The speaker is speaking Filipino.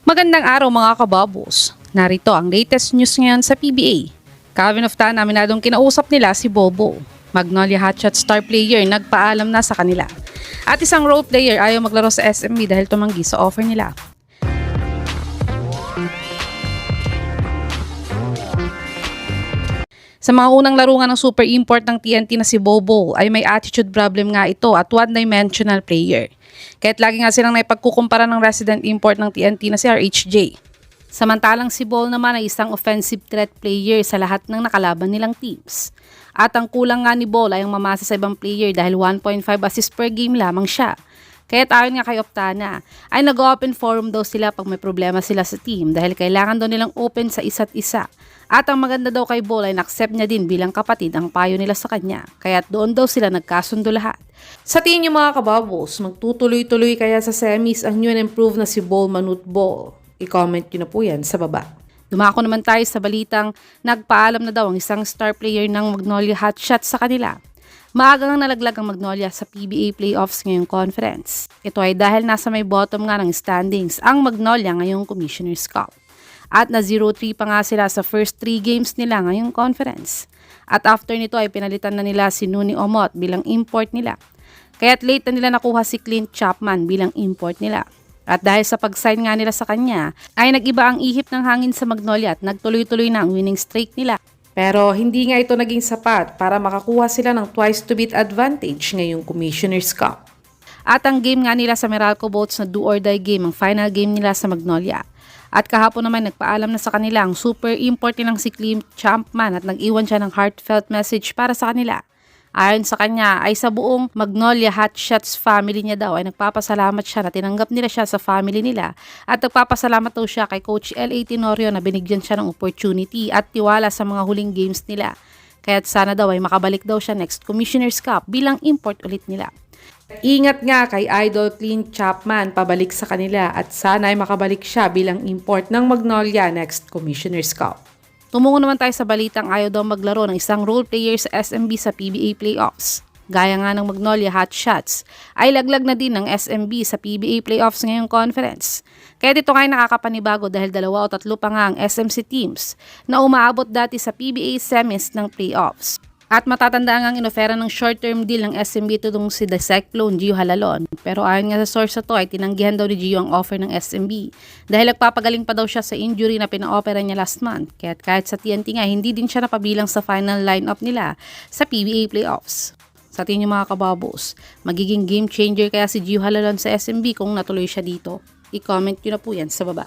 Magandang araw mga kababos. Narito ang latest news ngayon sa PBA. Calvin Oftana, aminadong kinausap nila si Bobo. Magnolia Hotshot star player nagpaalam na sa kanila. At isang role player ayaw maglaro sa SMB dahil tumanggi sa offer nila. Sa mga unang laro nga ng super import ng TNT na si Bobo ay may attitude problem nga ito at one-dimensional player. Kaya't lagi nga silang naipagkukumpara ng resident import ng TNT na si RHJ. Samantalang si Ball naman ay isang offensive threat player sa lahat ng nakalaban nilang teams. At ang kulang nga ni Ball ay ang mamasa sa ibang player dahil 1.5 assist per game lamang siya. Kaya't ayon nga kay Oftana, ay nag-open forum daw sila pag may problema sila sa team dahil kailangan daw nilang open sa isa't isa. At ang maganda daw kay Ball ay na-accept niya din bilang kapatid ang payo nila sa kanya. Kaya't doon daw sila nagkasundo lahat. Sa tingin niyo mga kababos, magtutuloy-tuloy kaya sa semis ang new and improved na si Ball Manute Ball? I-comment niyo na po yan sa baba. Dumako naman tayo sa balitang nagpaalam na daw ang isang star player ng Magnolia Hotshot sa kanila. Maaga nang nalaglag ang Magnolia sa PBA playoffs ngayong conference. Ito ay dahil nasa may bottom nga ng standings ang Magnolia ngayong Commissioner's Cup. At na 0-3 pa nga sila sa first 3 games nila ngayong conference. At after nito ay pinalitan na nila si Nuni Omot bilang import nila. Kaya't late na nila nakuha si Clint Chapman bilang import nila. At dahil sa pag-sign nga nila sa kanya, ay nag-iba ang ihip ng hangin sa Magnolia at nagtuloy-tuloy na ang winning streak nila. Pero hindi nga ito naging sapat para makakuha sila ng twice-to-beat advantage ngayong Commissioner's Cup. At ang game nga nila sa Meralco Boats na do-or-die game ang final game nila sa Magnolia. At kahapon naman nagpaalam na sa kanila ang super import nilang si Clint Chapman at nag-iwan siya ng heartfelt message para sa kanila. Ayon sa kanya ay sa buong Magnolia Hotshots family niya daw ay nagpapasalamat siya na tinanggap nila siya sa family nila at nagpapasalamat daw siya kay Coach L.A. Tenorio na binigyan siya ng opportunity at tiwala sa mga huling games nila. Kaya't sana daw ay makabalik daw siya next Commissioner's Cup bilang import ulit nila. Ingat nga kay Idol Clint Chapman pabalik sa kanila at sana ay makabalik siya bilang import ng Magnolia next Commissioner's Cup. Tumungo naman tayo sa balitang ayaw daw maglaro ng isang role player sa SMB sa PBA playoffs. Gaya nga ng Magnolia Hotshots, ay laglag na din ng SMB sa PBA playoffs ngayong conference. Kaya dito nga ay nakakapanibago dahil 2 o 3 pa nga ang SMC teams na umaabot dati sa PBA semis ng playoffs. At matatandaan ang inofera ng short-term deal ng SMB tutong si The Cyclone Gio Halalon. Pero ayon nga sa source na to ay tinanggihan daw ni Gio ang offer ng SMB dahil nagpapagaling pa daw siya sa injury na pina-opera niya last month. Kaya't kahit sa TNT nga hindi din siya napabilang sa final lineup nila sa PBA playoffs. Sa atin yung mga kababos, magiging game changer kaya si Gio Halalon sa SMB kung natuloy siya dito? I-comment nyo na po yan sa baba.